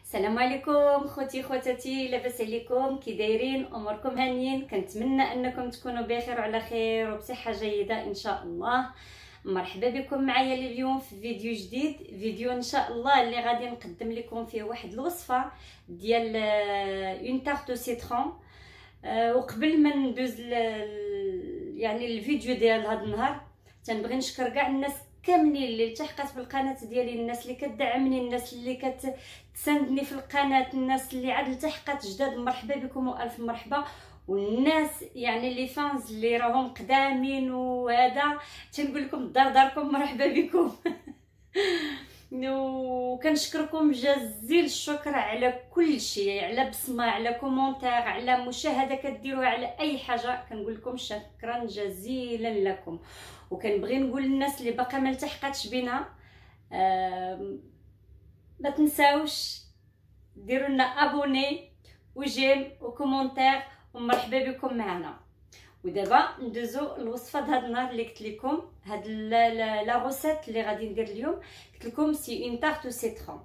السلام عليكم خوتي خواتاتي، لاباس عليكم؟ كي دايرين؟ اموركم هانيين؟ كنتمنى انكم تكونوا بخير وعلى خير وبصحه جيده ان شاء الله. مرحبا بكم معايا اليوم في فيديو جديد، فيديو ان شاء الله اللي غادي نقدم لكم فيه واحد الوصفه ديال اون تارت سيترون. وقبل ما ندوز يعني الفيديو ديال هذا النهار، تنبغي نشكر كاع الناس كاملين اللي التحقت بالقناه ديالي، الناس اللي كتدعمني، الناس اللي كتساندني في القناه، الناس اللي عاد التحقت جداد، مرحبا بكم والف مرحبا. والناس يعني اللي فانز اللي راهم قدامين وهذا تنقول لكم دار داركم مرحبا بكم. وكنشكركم جزيل الشكر على كل شيء، على بصمه، على كومونتير، على مشاهده كديروها، على اي حاجه كنقول لكم شكرا جزيلا لكم. وكنبغي نقول للناس اللي باقا ما التحقاتش بينا، ما تنساوش ديروا لنا ابوني وجيم وكومونتير ومرحبا بكم معنا. ودابا ندوزو الوصفه هذا النهار اللي قلت لكم، هاد لا روسيت اللي غادي ندير اليوم. قلت لكم سي اون تارت سيترون.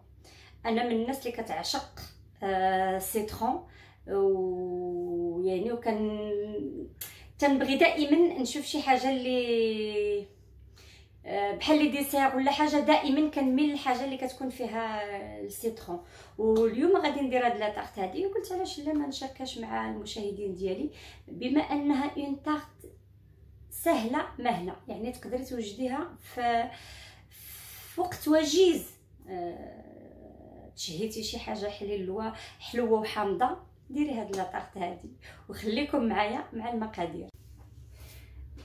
انا من الناس اللي كتعشق سيترون، ويعني تنبغي دائما نشوف شي حاجه اللي بحال لي ديسير ولا حاجه، دائما كنميل للحاجه اللي كتكون فيها السيترون. واليوم غادي ندير هاد لا طارت هادي، وقلت علاش لا ما نشاركهاش مع المشاهدين ديالي، بما انها اون طارت سهله مهله، يعني تقدري توجديها في وقت وجيز. تشهيتي شي حاجه حلوه وحامضه، ديري هاد لا طارت هادي. وخليكم معايا مع المقادير.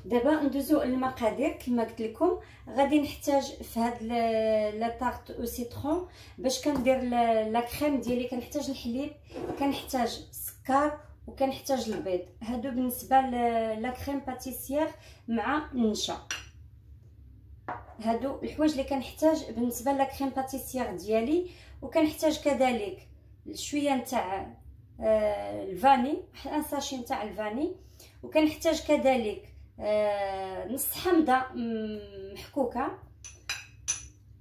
دابا ندوزو المقادير. كما قلت لكم غادي نحتاج في هاد لا طارت او سيترون، باش كندير لا كريم ديالي كنحتاج الحليب، كنحتاج السكر، وكنحتاج البيض. هادو بالنسبه لا كريم باتيسيير مع النشا. هادو الحوايج اللي كنحتاج بالنسبه لا كريم باتيسيير ديالي. وكنحتاج كذلك شويه نتاع الفاني، ان ساشي نتاع الفاني. وكنحتاج كذلك نص حامضه محكوكه.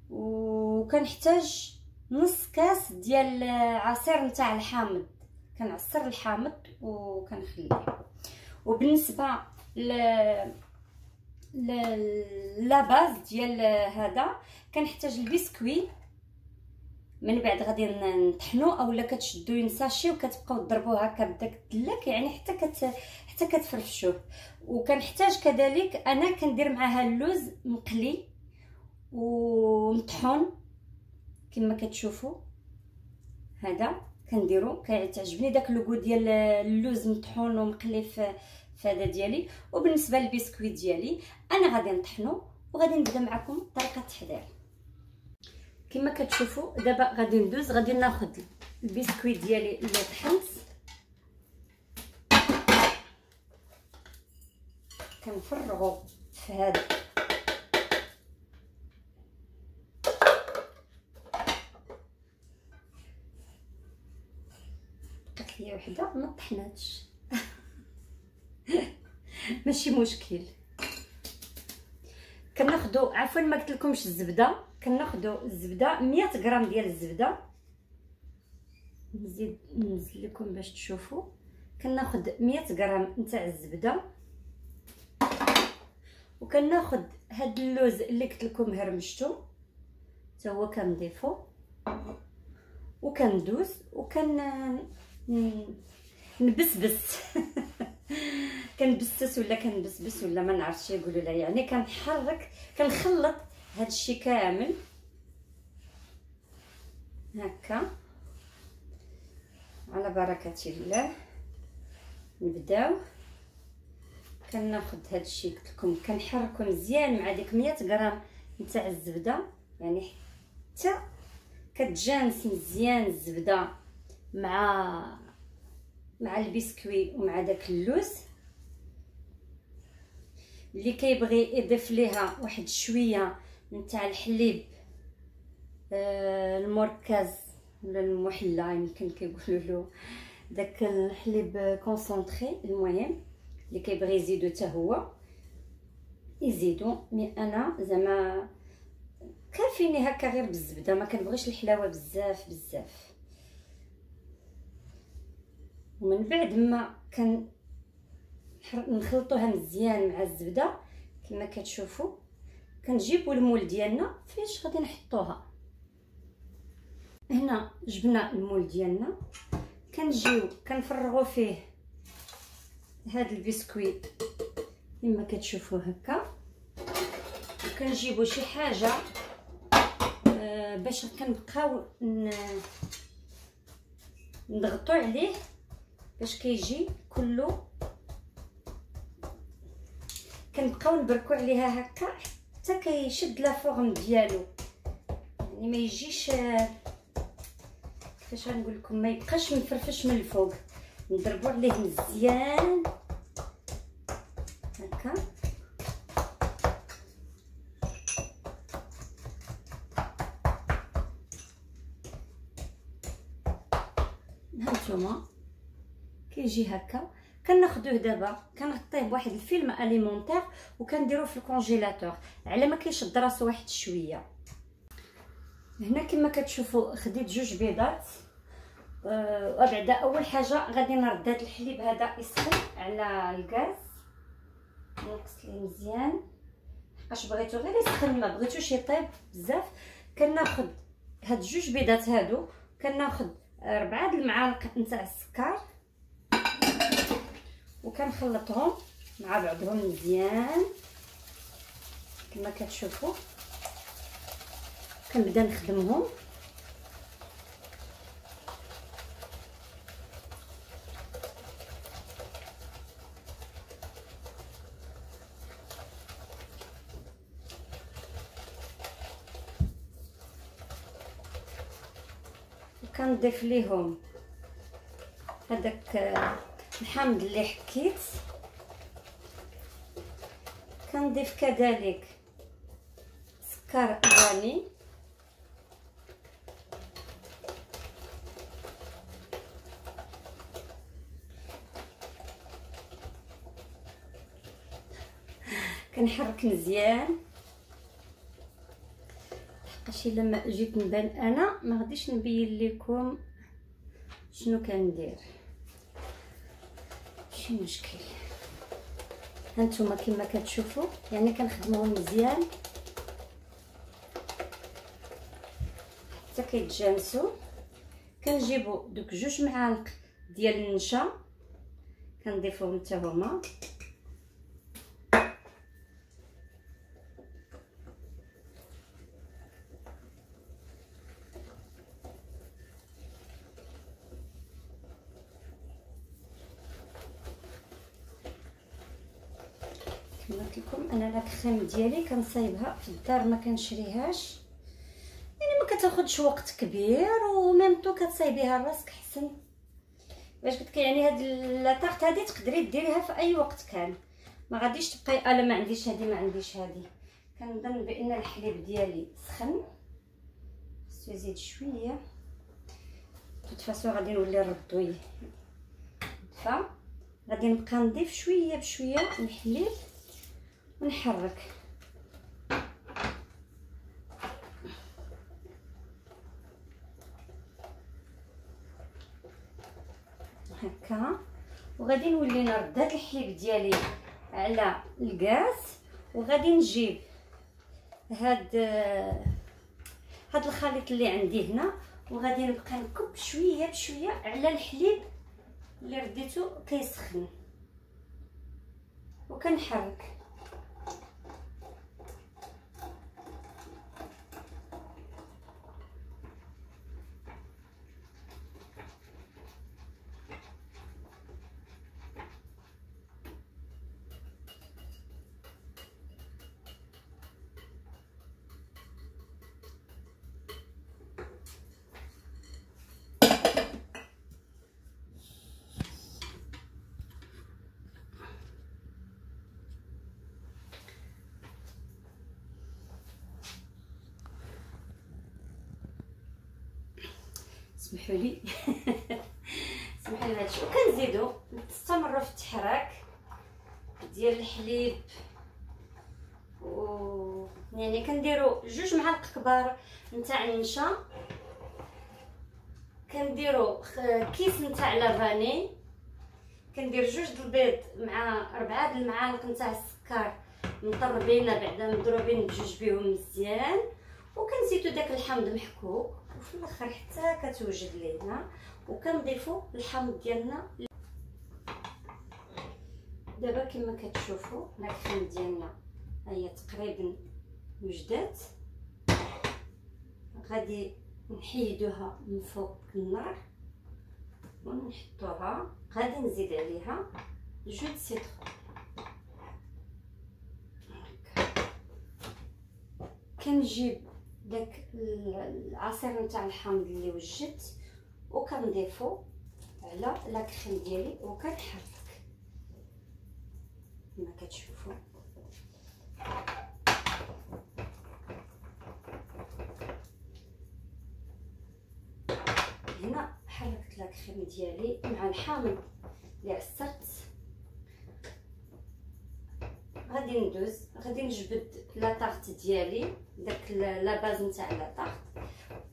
وكنحتاج نص كاس ديال عصير نتاع الحامض، كنعصر الحامض وكنخليه. وبالنسبه لا باز ديال هذا كنحتاج البسكوي. من بعد غادي نطحنو، اولا كتشدو اون ساشي وكتبقاو تضربوه هكا بداك الدلاك، يعني حتى كتفرفشوه. وكنحتاج كذلك انا كندير معاها اللوز مقلي ومطحون كما كتشوفوا. هذا كنديرو، كتعجبني داك لوغو ديال اللوز مطحون ومقلي في هذا ديالي. وبالنسبه للبسكويت ديالي انا غادي نطحنو، وغادي نبدا معكم طريقه التحضير. كما كتشوفوا دابا غادي ناخذ البسكويت ديالي اللي طحنت، كنفرغو في هذا بقات لي وحده ما طحناتش. ماشي مشكل. كناخذوا عفوا ما قلت لكمش الزبده، كناخذوا الزبده 100 غرام ديال الزبده. ننزل لكم باش تشوفوا. كناخذ 100 غرام نتاع الزبده. وكناخذ هاد اللوز اللي قلت لكم هرمشتو حتى هو كنضيفو، وكندوز نبسبس. كنبسس ولا كنبسبس ولا ما نعرفش يقولوا لها، يعني كنحرك كنخلط هاد الشيء كامل هكا على بركه الله. نبداو كناخذ هاد الشيء قلت لكم، كنحركو مزيان مع ديك 100 غرام نتاع الزبده، يعني حتى كتجانس مزيان الزبده مع البسكوي ومع داك اللوز. اللي كيبغي يضيف ليها واحد شويه نتاع الحليب المركز ولا المحلى، يمكن كيقولوا له داك الحليب كونسونطري. المهم اللي كيبغي يزيدو حتى هو يزيدو، مي انا زعما كافيني هكا غير بالزبده، ما كنبغيش الحلاوه بزاف. ومن بعد ما نخلطوها مزيان مع الزبده كما كتشوفوا. كنجيبوا المول ديالنا فاش غادي نحطوها. هنا جبنا المول ديالنا، كنجيو كنفرغوا فيه هذا البسكويت كما كتشوفوا هكا. كنجيبوا شي حاجه باش كنبقاو نضغطوا عليه باش كيجي كله. كنبقاو نبركوا عليها هكا حتى كيشد لا فورم ديالو، يعني ما يجيش كيفاش غنقول لكم، ما يبقاش مفرفش من الفوق. نضربوا عليه مزيان هكا. هانتوما كيجي هكا. كناخذوه دابا كنغطيه بواحد الفيلم اليمونتير وكنديروه في الكونجيلاتور على ما كيشد راسو واحد شويه. هنا كما كتشوفوا خديت جوج بيضات. وبعدا اول حاجه غادي نرد هذا الحليب هذا يسخن على الغاز، نقص ليه مزيان حقاش بغيتو غير يسخن، ما بغيتوش يطيب بزاف. كناخذ هاد جوج بيضات هادو، كناخذ 4 المعالق نتاع السكر وكنخلطهم مع بعضهم مزيان كما كتشوفوا. كنبدا نخدمهم. وكنضيف ليهم هذاك الحامض اللي حكيت. كنضيف كذلك سكر فاني. كنحرك مزيان حقاش الا ما جيت نبان انا ما غاديش نبين لكم شنو كندير. ماشي مشكل. هانتوما كما كتشوفوا يعني كنخدموهم مزيان حتى كيتجانسوا. كنجيبوا دوك 2 معالق ديال النشا كنضيفوهم حتى هما. كما قلت لكم انا لا كريم ديالي كنصايبها في الدار، ما كنشريهاش، يعني ما كتاخذش وقت كبير وميم طو كتصايبيها لراسك احسن. باش قلت لك يعني هاد لاطارت هادي تقدري ديريها في اي وقت كان، ما غاديش تبقاي الا ما عنديش هادي ما عنديش هادي. كنظن بان الحليب ديالي سخن، خصو يزيد شويه. توت فاسو غادي نولي نردو دفا. غادي نبقى نضيف شويه بشويه الحليب ونحرك هكا. وغادي نولي نرد هاد الحليب ديالي على الغاز، وغادي نجيب هاد الخليط اللي عندي هنا، وغادي نبقى نكب شويه بشويه على الحليب اللي رديته كيسخن وكنحرك. سمحوا لي سمحوا لي هادشي. وكنزيدو نستمروا في التحراك ديال الحليب، و يعني كنديروا 2 معالق كبار نتاع النشا، كنديروا كيس نتاع لافاني كندير 2 البيض مع 4 المعالق نتاع السكر مطربين بعدا مضروبين بجوج بيهم مزيان، وكنزيدو داك الحامض محكوك، وفي الاخر حتى كتوجد لينا، وكنضيفو الحامض ديالنا. دابا كما كتشوفوا الكريم ديالنا هي تقريبا وجدات. غادي نحيدوها من فوق النار ونحطوها. غادي نزيد عليها جو د سيترون. كنجيب داك العصير نتاع الحامض اللي وجدت وكنضيفو على لاكريم ديالي وكنحرك كما كتشوفوا. هنا حركت لاكريم ديالي مع الحامض اللي عصرت. غادي ندوز، غادي نجبد لا طارت ديالي، داك لا باز نتاع لا طارت،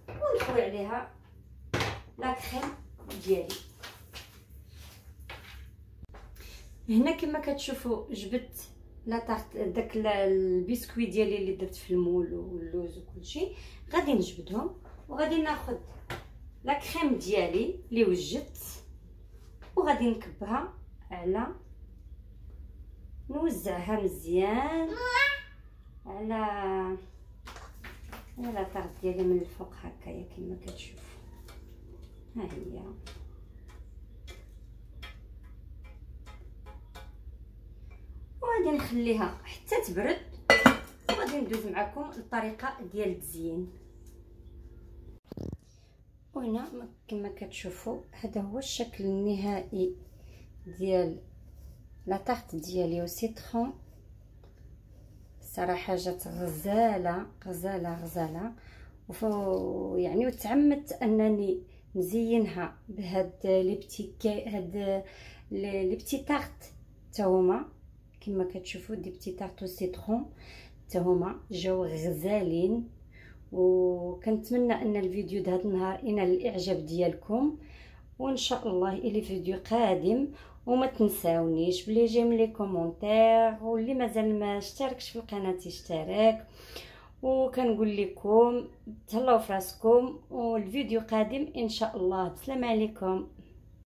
ونخوي عليها لاكريم ديالي. هنا كما كتشوفوا جبدت لا طارت، داك البسكوي ديالي اللي درت في المول واللوز وكلشي، غادي نجبدهم وغادي ناخذ لاكريم ديالي اللي وجدت وغادي نكبها على، نوزعها مزيان على لا طارت ديالي من الفوق هكايا كما كتشوفوا. ها هي وغادي نخليها حتى تبرد، وغادي ندوز معكم الطريقه ديال التزيين. وهنا كما كتشوفوا هذا هو الشكل النهائي ديال لا طارت ديالي وسيترون. صراحه جات غزاله غزاله غزاله، يعني وتعمدت انني نزينها بهاد لي بتي هاد لي بتي طارت حتى هما كما كتشوفوا. دي بتي طارت وسيترون حتى هما جاو غزالين، وكنتمنى ان الفيديو د هذا النهار ينال الاعجاب ديالكم، وان شاء الله الى فيديو قادم. وما تنساونيش بلي جيم لي كومونتير، واللي مازال ما اشتركش في القناه يشترك. وكنقول لكم تهلاو فراسكم، والفيديو قادم ان شاء الله. السلام عليكم.